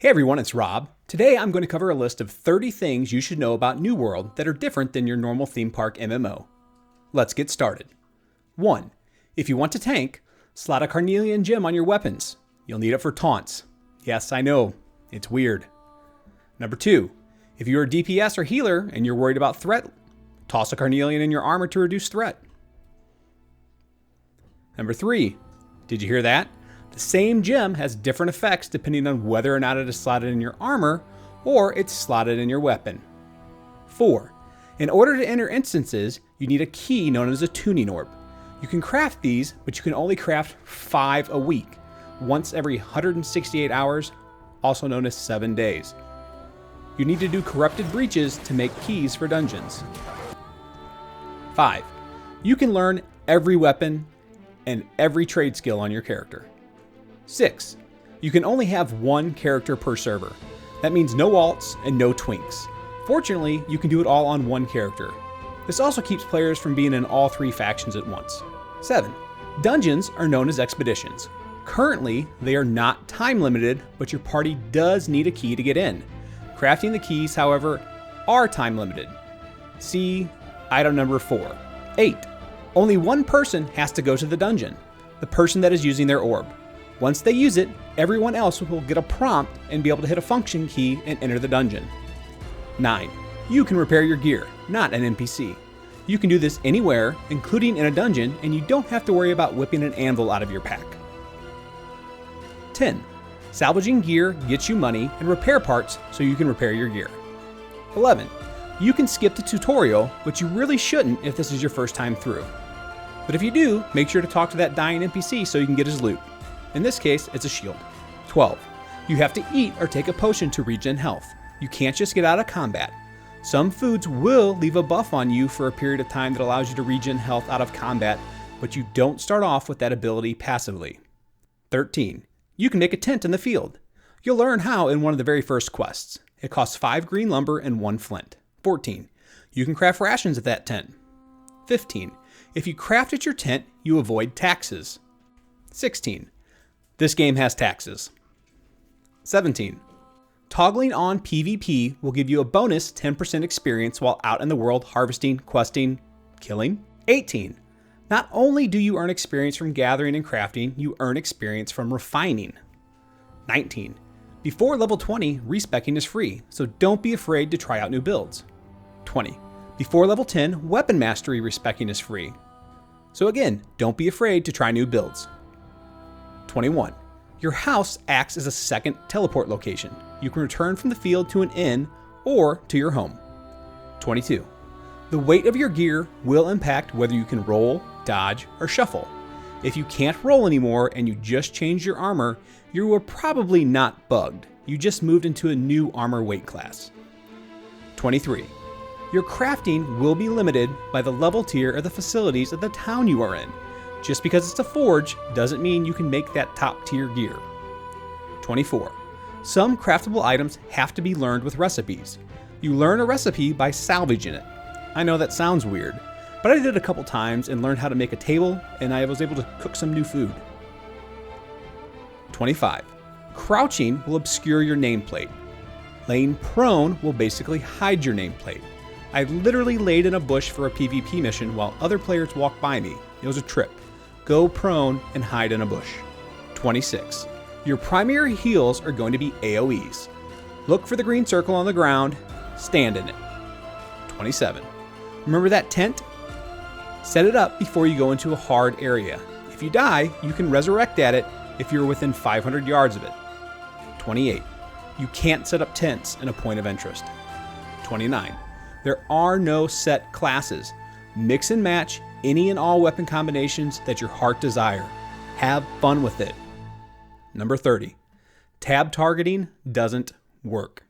Hey everyone, it's Rob. Today I'm going to cover a list of 30 things you should know about New World that are different than your normal theme park MMO. Let's get started. 1. If you want to tank, slot a Carnelian gem on your weapons. You'll need it for taunts. Yes, I know, it's weird. Number 2. If you're a DPS or healer and you're worried about threat, toss a Carnelian in your armor to reduce threat. Number 3. Did you hear that? The same gem has different effects depending on whether or not it is slotted in your armor or it's slotted in your weapon. 4. In order to enter instances, you need a key known as a tuning orb. You can craft these, but you can only craft 5 a week, once every 168 hours, also known as 7 days. You need to do corrupted breaches to make keys for dungeons. 5. You can learn every weapon and every trade skill on your character. 6. You can only have one character per server. That means no alts and no twinks. Fortunately, you can do it all on one character. This also keeps players from being in all 3 factions at once. 7. Dungeons are known as expeditions. Currently, they are not time limited, but your party does need a key to get in. Crafting the keys, however, are time limited. See item number 4. 8. Only one person has to go to the dungeon, the person that is using their orb. Once they use it, everyone else will get a prompt and be able to hit a function key and enter the dungeon. 9. You can repair your gear, not an NPC. You can do this anywhere, including in a dungeon, and you don't have to worry about whipping an anvil out of your pack. 10. Salvaging gear gets you money and repair parts so you can repair your gear. 11. You can skip the tutorial, but you really shouldn't if this is your first time through. But if you do, make sure to talk to that dying NPC so you can get his loot. In this case, it's a shield. 12. You have to eat or take a potion to regen health. You can't just get out of combat. Some foods will leave a buff on you for a period of time that allows you to regen health out of combat, but you don't start off with that ability passively. 13. You can make a tent in the field. You'll learn how in one of the very first quests. It costs 5 green lumber and 1 flint. 14. You can craft rations at that tent. 15. If you craft at your tent, you avoid taxes. 16. This game has taxes. 17. Toggling on PvP will give you a bonus 10% experience while out in the world harvesting, questing, killing. 18. Not only do you earn experience from gathering and crafting, you earn experience from refining. 19. Before level 20, respecking is free, so don't be afraid to try out new builds. 20. Before level 10, weapon mastery respecking is free. So again, don't be afraid to try new builds. 21. Your house acts as a second teleport location. You can return from the field to an inn or to your home. 22. The weight of your gear will impact whether you can roll, dodge, or shuffle. If you can't roll anymore and you just changed your armor, you were probably not bugged. You just moved into a new armor weight class. 23. Your crafting will be limited by the level tier of the facilities of the town you are in. Just because it's a forge doesn't mean you can make that top tier gear. 24. Some craftable items have to be learned with recipes. You learn a recipe by salvaging it. I know that sounds weird, but I did it a couple times and learned how to make a table, and I was able to cook some new food. 25. Crouching will obscure your nameplate. Laying prone will basically hide your nameplate. I literally laid in a bush for a PvP mission while other players walked by me. It was a trip. Go prone and hide in a bush. 26. Your primary heals are going to be AoEs. Look for the green circle on the ground, stand in it. 27. Remember that tent? Set it up before you go into a hard area. If you die, you can resurrect at it if you're within 500 yards of it. 28. You can't set up tents in a point of interest. 29. There are no set classes. Mix and match any and all weapon combinations that your heart desire. Have fun with it. Number 30. Tab targeting doesn't work.